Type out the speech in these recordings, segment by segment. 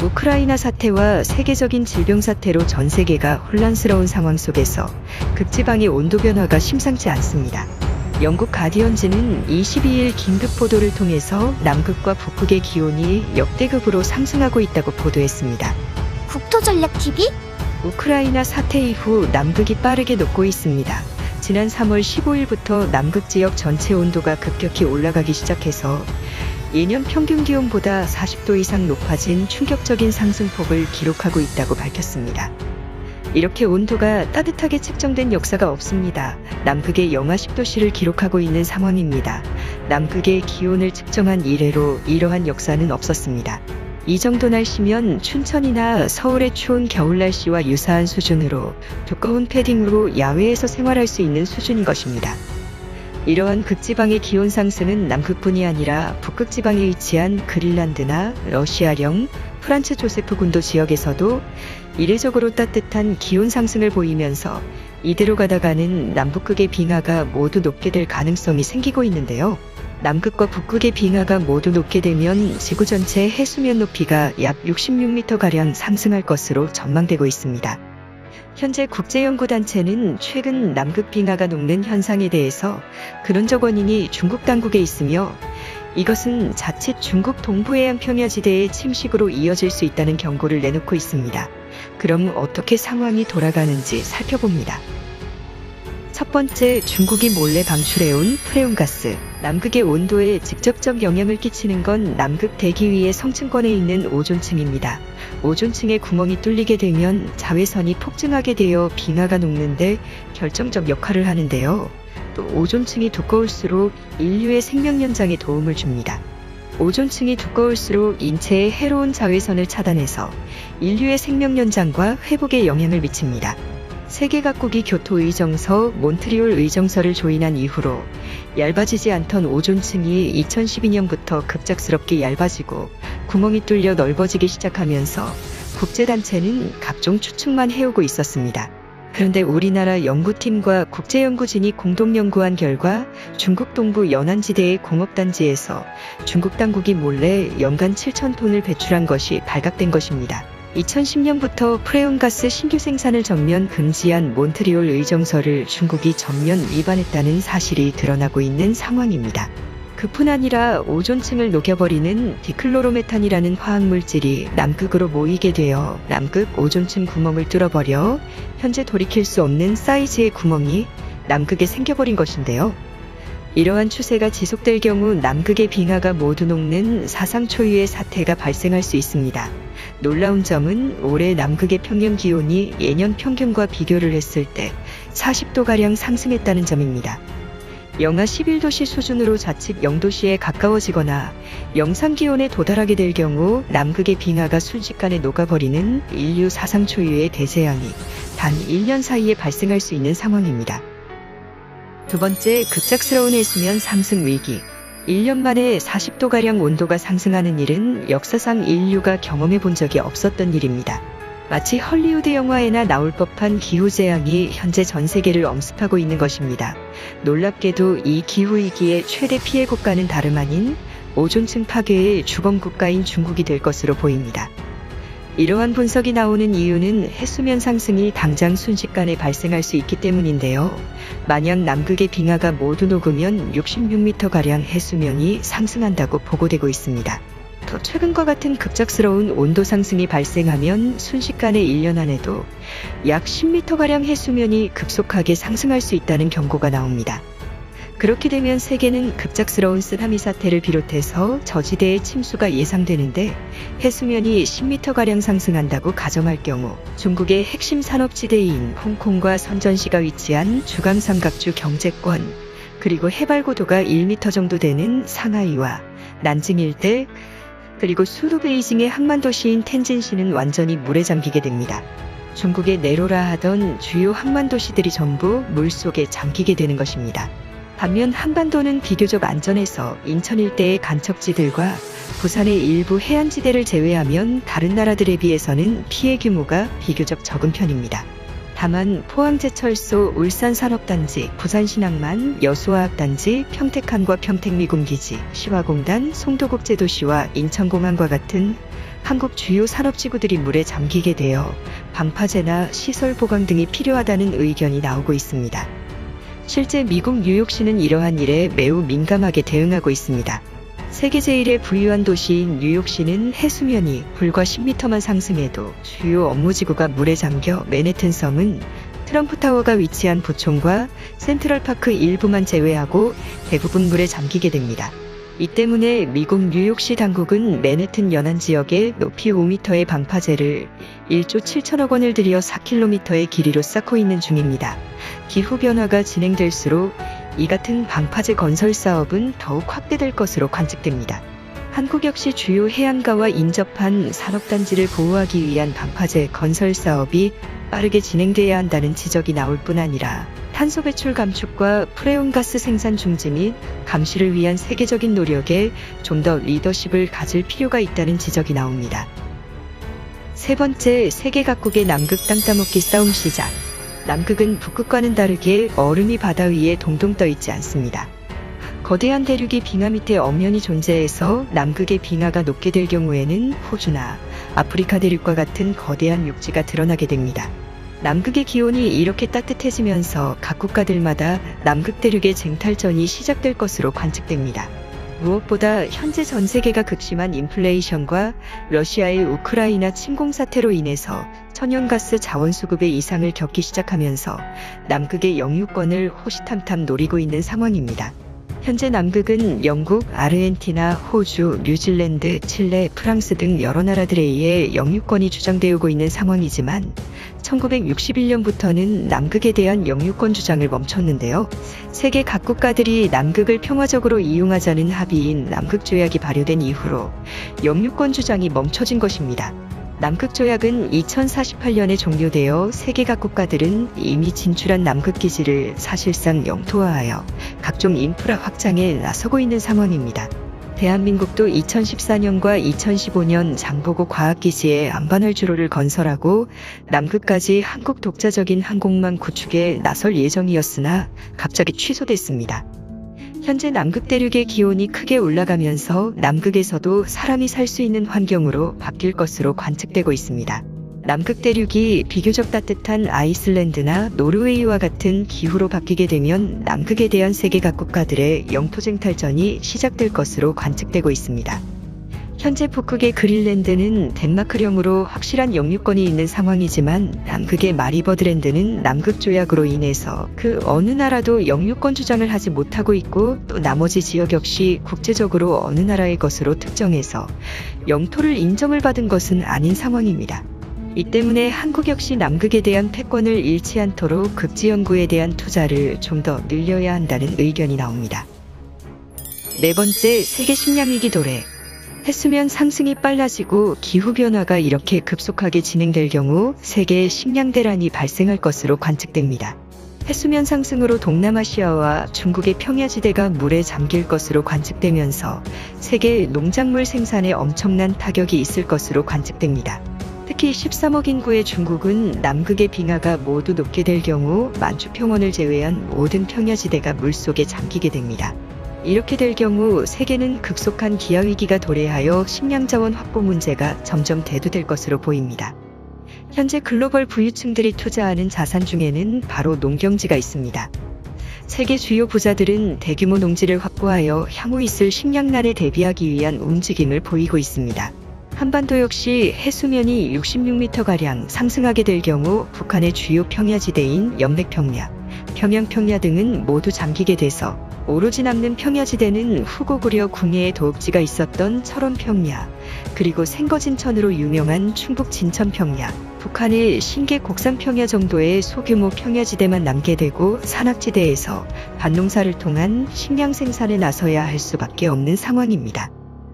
우크라이나 사태와 세계적인 질병 사태로 전 세계가 혼란스러운 상황 속에서 극지방의 온도 변화가 심상치 않습니다. 영국 가디언지는 22일 긴급 보도를 통해서 남극과 북극의 기온이 역대급으로 상승하고 있다고 보도했습니다. 국토전략TV? 우크라이나 사태 이후 남극이 빠르게 녹고 있습니다. 지난 3월 15일부터 남극 지역 전체 온도가 급격히 올라가기 시작해서 예년 평균 기온보다 40도 이상 높아진 충격적인 상승폭을 기록하고 있다고 밝혔습니다. 이렇게 온도가 따뜻하게 측정된 역사가 없습니다. 남극의 영하 10도씨를 기록하고 있는 상황입니다. 남극의 기온을 측정한 이래로 이러한 역사는 없었습니다. 이 정도 날씨면 춘천이나 서울의 추운 겨울 날씨와 유사한 수준으로 두꺼운 패딩으로 야외에서 생활할 수 있는 수준인 것입니다. 이러한 극지방의 기온 상승은 남극뿐이 아니라 북극 지방에 위치한 그린란드나 러시아령, 프란츠 조세프 군도 지역에서도 이례적으로 따뜻한 기온 상승을 보이면서 이대로 가다가는 남북극의 빙하가 모두 녹게 될 가능성이 생기고 있는데요. 남극과 북극의 빙하가 모두 녹게 되면 지구 전체 해수면 높이가 약 66m가량 상승할 것으로 전망되고 있습니다. 현재 국제연구단체는 최근 남극 빙하가 녹는 현상에 대해서 근원적 원인이 중국 당국에 있으며 이것은 자칫 중국 동부해안 평야지대의 침식으로 이어질 수 있다는 경고를 내놓고 있습니다. 그럼 어떻게 상황이 돌아가는지 살펴봅니다. 첫 번째, 중국이 몰래 방출해온 프레온가스. 남극의 온도에 직접적 영향을 끼치는 건 남극 대기 위의 성층권에 있는 오존층입니다. 오존층에 구멍이 뚫리게 되면 자외선이 폭증하게 되어 빙하가 녹는데 결정적 역할을 하는데요. 또 오존층이 두꺼울수록 인류의 생명 연장에 도움을 줍니다. 오존층이 두꺼울수록 인체에 해로운 자외선을 차단해서 인류의 생명 연장과 회복에 영향을 미칩니다. 세계 각국이 교토 의정서, 몬트리올 의정서를 조인한 이후로 얇아지지 않던 오존층이 2012년부터 급작스럽게 얇아지고 구멍이 뚫려 넓어지기 시작하면서 국제단체는 각종 추측만 해오고 있었습니다. 그런데 우리나라 연구팀과 국제연구진이 공동 연구한 결과 중국 동부 연안지대의 공업단지에서 중국 당국이 몰래 연간 7,000톤을 배출한 것이 발각된 것입니다. 2010년부터 프레온가스 신규 생산을 전면 금지한 몬트리올 의정서를 중국이 전면 위반했다는 사실이 드러나고 있는 상황입니다. 그뿐 아니라 오존층을 녹여버리는 디클로로메탄이라는 화학물질이 남극으로 모이게 되어 남극 오존층 구멍을 뚫어버려 현재 돌이킬 수 없는 사이즈의 구멍이 남극에 생겨버린 것인데요. 이러한 추세가 지속될 경우 남극의 빙하가 모두 녹는 사상 초유의 사태가 발생할 수 있습니다. 놀라운 점은 올해 남극의 평년 기온이 예년 평균과 비교를 했을 때 40도가량 상승했다는 점입니다. 영하 11도씨 수준으로 자칫 0도씨에 가까워지거나 영상기온에 도달하게 될 경우 남극의 빙하가 순식간에 녹아버리는 인류 사상 초유의 대재앙이 단 1년 사이에 발생할 수 있는 상황입니다. 두 번째, 급작스러운 해수면 상승 위기. 1년 만에 40도가량 온도가 상승하는 일은 역사상 인류가 경험해 본 적이 없었던 일입니다. 마치 헐리우드 영화에나 나올 법한 기후재앙이 현재 전 세계를 엄습하고 있는 것입니다. 놀랍게도 이 기후위기의 최대 피해 국가는 다름 아닌 오존층 파괴의 주범 국가인 중국이 될 것으로 보입니다. 이러한 분석이 나오는 이유는 해수면 상승이 당장 순식간에 발생할 수 있기 때문인데요. 만약 남극의 빙하가 모두 녹으면 66m가량 해수면이 상승한다고 보고되고 있습니다. 더 최근과 같은 급작스러운 온도 상승이 발생하면 순식간에 1년 안에도 약 10m가량 해수면이 급속하게 상승할 수 있다는 경고가 나옵니다. 그렇게 되면 세계는 급작스러운 쓰나미 사태를 비롯해서 저지대의 침수가 예상되는데 해수면이 10m가량 상승한다고 가정할 경우 중국의 핵심 산업지대인 홍콩과 선전시가 위치한 주감삼각주 경제권 그리고 해발 고도가 1m 정도 되는 상하이와 난징 일대 그리고 수도 베이징의 항만도시인 텐진시는 완전히 물에 잠기게 됩니다. 중국의 내로라 하던 주요 항만도시들이 전부 물속에 잠기게 되는 것입니다. 반면 한반도는 비교적 안전해서 인천 일대의 간척지들과 부산의 일부 해안지대를 제외하면 다른 나라들에 비해서는 피해 규모가 비교적 적은 편입니다. 다만 포항제철소, 울산산업단지, 부산신항만, 여수화학단지, 평택항과 평택미군기지, 시화공단, 송도국제도시와 인천공항과 같은 한국 주요 산업지구들이 물에 잠기게 되어 방파제나 시설 보강 등이 필요하다는 의견이 나오고 있습니다. 실제 미국 뉴욕시는 이러한 일에 매우 민감하게 대응하고 있습니다. 세계 제1의 부유한 도시인 뉴욕시는 해수면이 불과 10m만 상승해도 주요 업무지구가 물에 잠겨 맨해튼 섬은 트럼프타워가 위치한 부촌과 센트럴파크 일부만 제외하고 대부분 물에 잠기게 됩니다. 이 때문에 미국 뉴욕시 당국은 맨해튼 연안 지역에 높이 5m의 방파제를 1조 7천억 원을 들여 4km의 길이로 쌓고 있는 중입니다. 기후변화가 진행될수록 이 같은 방파제 건설 사업은 더욱 확대될 것으로 관측됩니다. 한국 역시 주요 해안가와 인접한 산업단지를 보호하기 위한 방파제 건설 사업이 빠르게 진행돼야 한다는 지적이 나올 뿐 아니라 탄소 배출 감축과 프레온가스 생산 중지 및 감시를 위한 세계적인 노력에 좀 더 리더십을 가질 필요가 있다는 지적이 나옵니다. 세 번째, 세계 각국의 남극 땅 따먹기 싸움 시작. 남극은 북극과는 다르게 얼음이 바다 위에 동동 떠 있지 않습니다. 거대한 대륙이 빙하 밑에 엄연히 존재해서 남극의 빙하가 녹게 될 경우에는 호주나 아프리카 대륙과 같은 거대한 육지가 드러나게 됩니다. 남극의 기온이 이렇게 따뜻해지면서 각 국가들마다 남극 대륙의 쟁탈전이 시작될 것으로 관측됩니다. 무엇보다 현재 전 세계가 극심한 인플레이션과 러시아의 우크라이나 침공 사태로 인해서 천연가스 자원 수급의 이상을 겪기 시작하면서 남극의 영유권을 호시탐탐 노리고 있는 상황입니다. 현재 남극은 영국, 아르헨티나, 호주, 뉴질랜드, 칠레, 프랑스 등 여러 나라들에 의해 영유권이 주장되고 있는 상황이지만 1961년부터는 남극에 대한 영유권 주장을 멈췄는데요. 세계 각 국가들이 남극을 평화적으로 이용하자는 합의인 남극조약이 발효된 이후로 영유권 주장이 멈춰진 것입니다. 남극조약은 2048년에 종료되어 세계 각 국가들은 이미 진출한 남극기지를 사실상 영토화하여 각종 인프라 확장에 나서고 있는 상황입니다. 대한민국도 2014년과 2015년 장보고 과학기지에 안반할 주로를 건설하고 남극까지 한국 독자적인 항공망 구축에 나설 예정이었으나 갑자기 취소됐습니다. 현재 남극 대륙의 기온이 크게 올라가면서 남극에서도 사람이 살 수 있는 환경으로 바뀔 것으로 관측되고 있습니다. 남극 대륙이 비교적 따뜻한 아이슬란드나 노르웨이와 같은 기후로 바뀌게 되면 남극에 대한 세계 각 국가들의 영토 쟁탈전이 시작될 것으로 관측되고 있습니다. 현재 북극의 그린랜드는 덴마크령으로 확실한 영유권이 있는 상황이지만 남극의 마리버드랜드는 남극조약으로 인해서 그 어느 나라도 영유권 주장을 하지 못하고 있고 또 나머지 지역 역시 국제적으로 어느 나라의 것으로 특정해서 영토를 인정을 받은 것은 아닌 상황입니다. 이 때문에 한국 역시 남극에 대한 패권을 잃지 않도록 극지 연구에 대한 투자를 좀 더 늘려야 한다는 의견이 나옵니다. 네 번째, 세계 식량위기 도래. 해수면 상승이 빨라지고 기후변화가 이렇게 급속하게 진행될 경우 세계의 식량 대란이 발생할 것으로 관측됩니다. 해수면 상승으로 동남아시아와 중국의 평야지대가 물에 잠길 것으로 관측되면서 세계 농작물 생산에 엄청난 타격이 있을 것으로 관측됩니다. 특히 13억 인구의 중국은 남극의 빙하가 모두 녹게 될 경우 만주평원을 제외한 모든 평야지대가 물속에 잠기게 됩니다. 이렇게 될 경우 세계는 급속한 기아위기가 도래하여 식량자원 확보 문제가 점점 대두될 것으로 보입니다. 현재 글로벌 부유층들이 투자하는 자산 중에는 바로 농경지가 있습니다. 세계 주요 부자들은 대규모 농지를 확보하여 향후 있을 식량난에 대비하기 위한 움직임을 보이고 있습니다. 한반도 역시 해수면이 66m가량 상승하게 될 경우 북한의 주요 평야지대인 연백평야, 평양평야 등은 모두 잠기게 돼서 오로지 남는 평야지대는 후고구려 궁예의 도읍지가 있었던 철원평야, 그리고 생거진천으로 유명한 충북 진천평야, 북한의 신계 곡산평야 정도의 소규모 평야지대만 남게 되고 산악지대에서 밭농사를 통한 식량 생산에 나서야 할 수밖에 없는 상황입니다.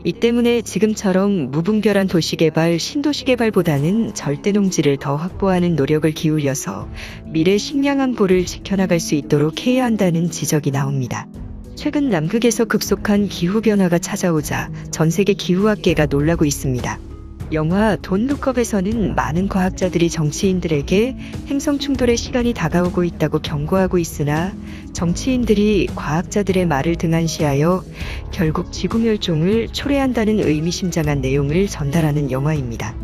이 때문에 지금처럼 무분별한 도시개발, 신도시개발보다는 절대농지를 더 확보하는 노력을 기울여서 미래 식량 안보를 지켜나갈 수 있도록 해야 한다는 지적이 나옵니다. 최근 남극에서 급속한 기후변화가 찾아오자 전 세계 기후학계가 놀라고 있습니다. 영화 돈 룩업에서는 많은 과학자들이 정치인들에게 행성 충돌의 시간이 다가오고 있다고 경고하고 있으나 정치인들이 과학자들의 말을 등한시하여 결국 지구 멸종을 초래한다는 의미심장한 내용을 전달하는 영화입니다.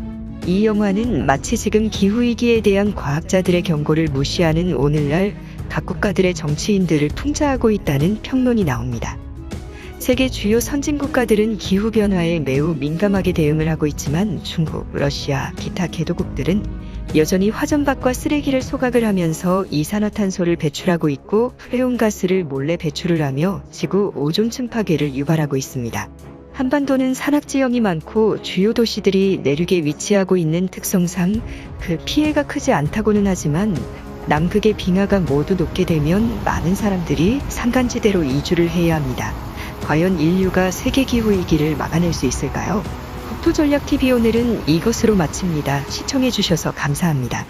이 영화는 마치 지금 기후위기에 대한 과학자들의 경고를 무시하는 오늘날 각 국가들의 정치인들을 풍자하고 있다는 평론이 나옵니다. 세계 주요 선진국가들은 기후변화에 매우 민감하게 대응을 하고 있지만 중국, 러시아, 기타 개도국들은 여전히 화전박과 쓰레기를 소각을 하면서 이산화탄소를 배출하고 있고 회온가스를 몰래 배출을 하며 지구 오존층 파괴를 유발하고 있습니다. 한반도는 산악지형이 많고 주요 도시들이 내륙에 위치하고 있는 특성상 그 피해가 크지 않다고는 하지만 남극의 빙하가 모두 녹게 되면 많은 사람들이 산간지대로 이주를 해야 합니다. 과연 인류가 세계 기후위기를 막아낼 수 있을까요? 국토전략TV 오늘은 이것으로 마칩니다. 시청해주셔서 감사합니다.